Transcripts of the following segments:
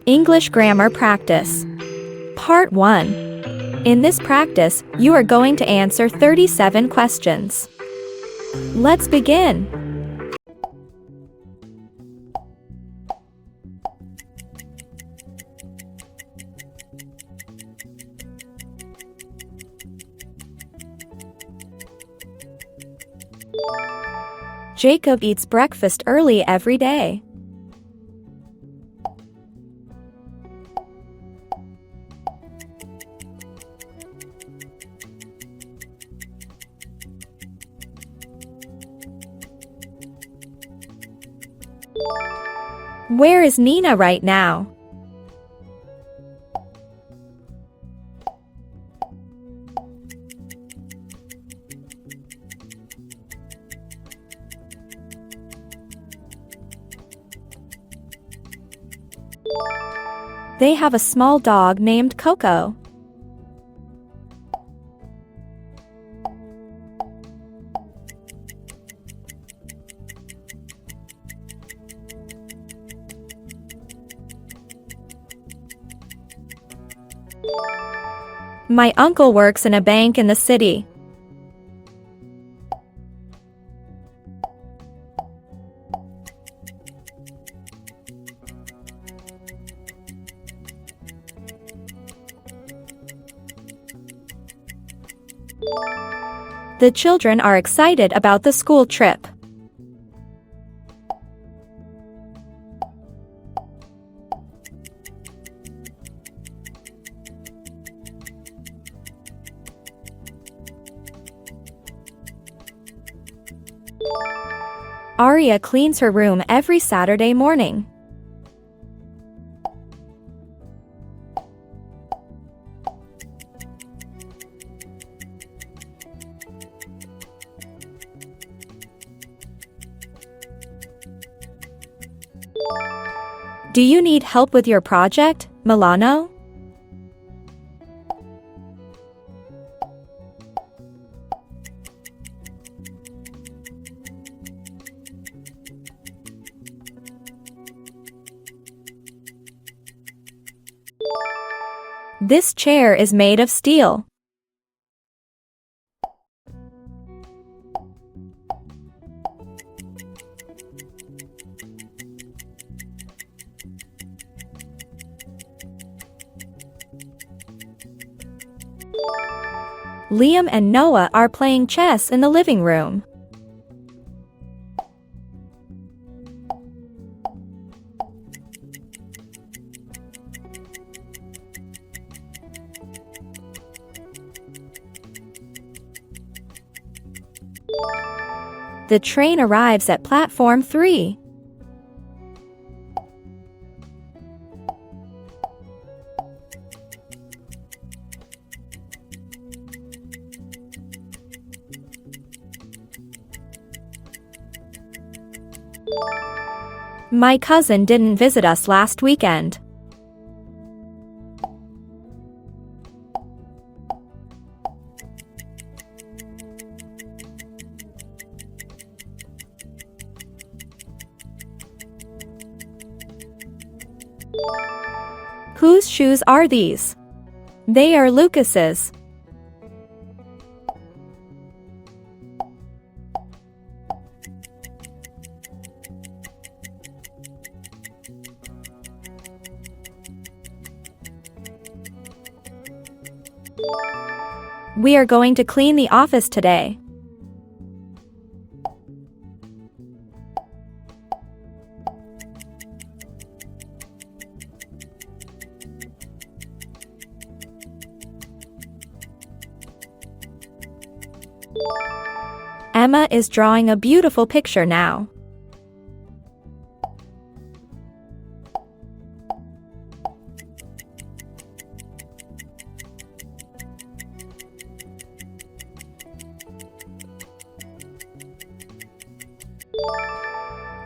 English Grammar Practice. Part 1. In this practice, you are going to answer 37 questions. Let's begin. Jacob eats breakfast early every day. Where is Nina right now? They have a small dog named Coco. My uncle works in a bank in the city. The children are excited about the school trip. Aria cleans her room every Saturday morning. Do you need help with your project, Milano? This chair is made of steel. Liam and Noah are playing chess in the living room. The train arrives at platform 3. My cousin didn't visit us last weekend. Whose shoes are these? They are Lucas's. We are going to clean the office today. Emma is drawing a beautiful picture now.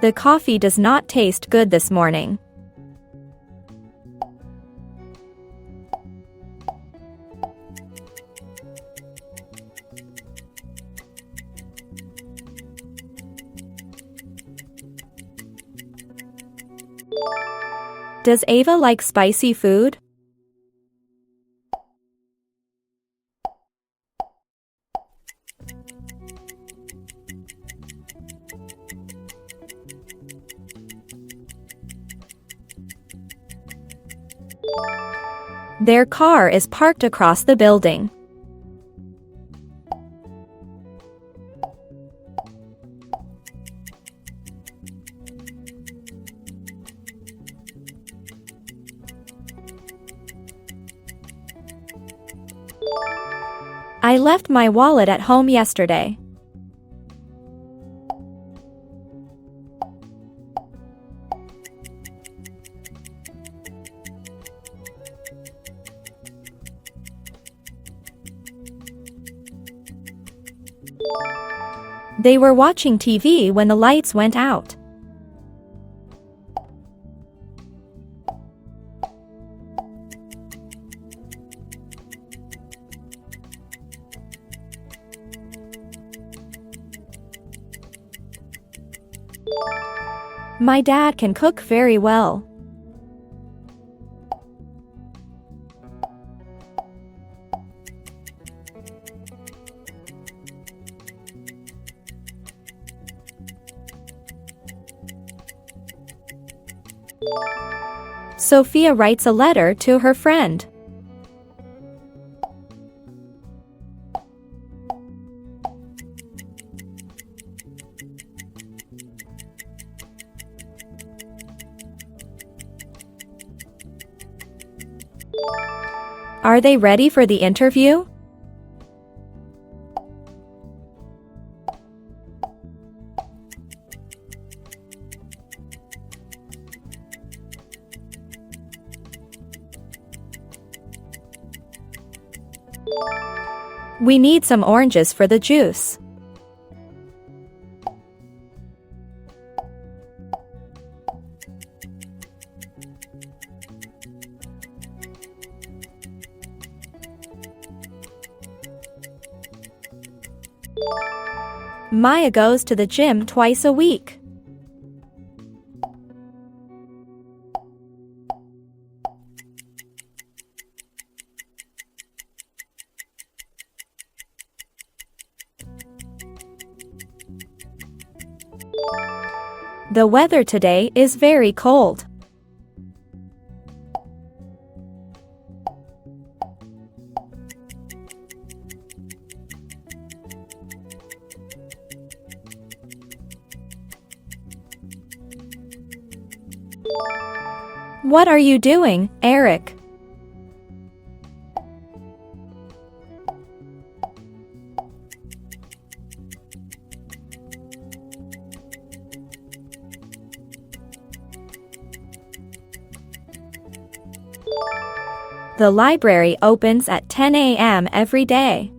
The coffee does not taste good this morning. Does Ava like spicy food? Their car is parked across the building. I left my wallet at home yesterday. They were watching TV when the lights went out. My dad can cook very well. Sophia writes a letter to her friend. Are they ready for the interview? We need some oranges for the juice. Maya goes to the gym twice a week. The weather today is very cold. What are you doing, Eric? The library opens at 10 a.m. every day.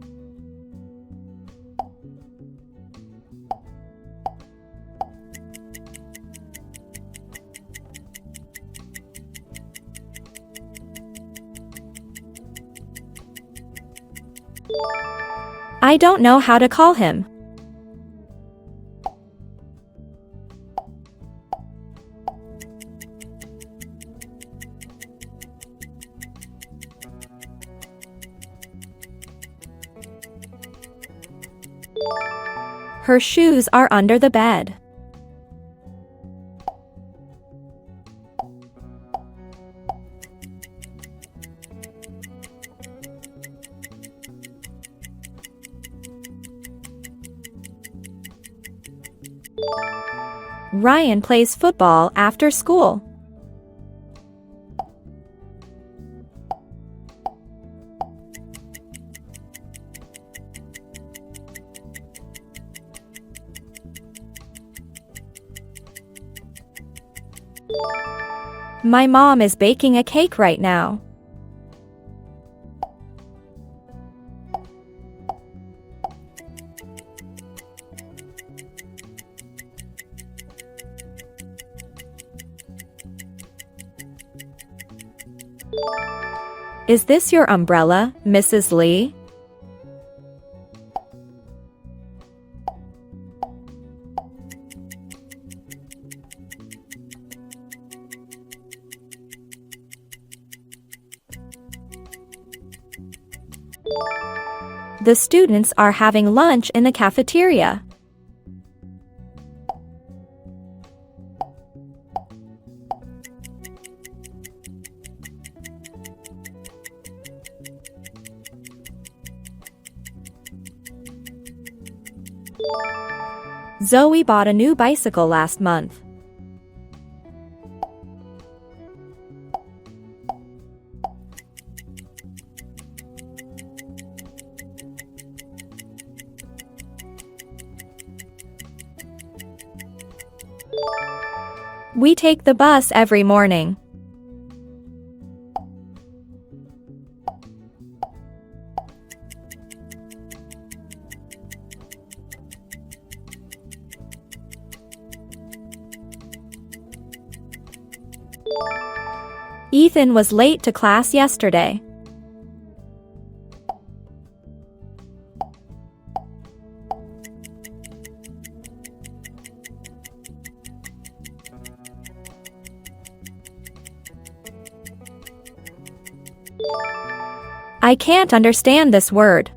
I don't know how to call him. Her shoes are under the bed. Ryan plays football after school. My mom is baking a cake right now. Is this your umbrella, Mrs. Lee? The students are having lunch in the cafeteria. Zoe bought a new bicycle last month. We take the bus every morning. Ethan was late to class yesterday. I can't understand this word.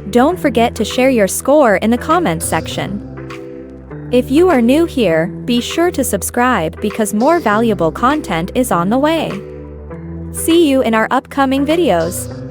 Don't forget to share your score in the comments section. If you are new here, be sure to subscribe because more valuable content is on the way. See you in our upcoming videos.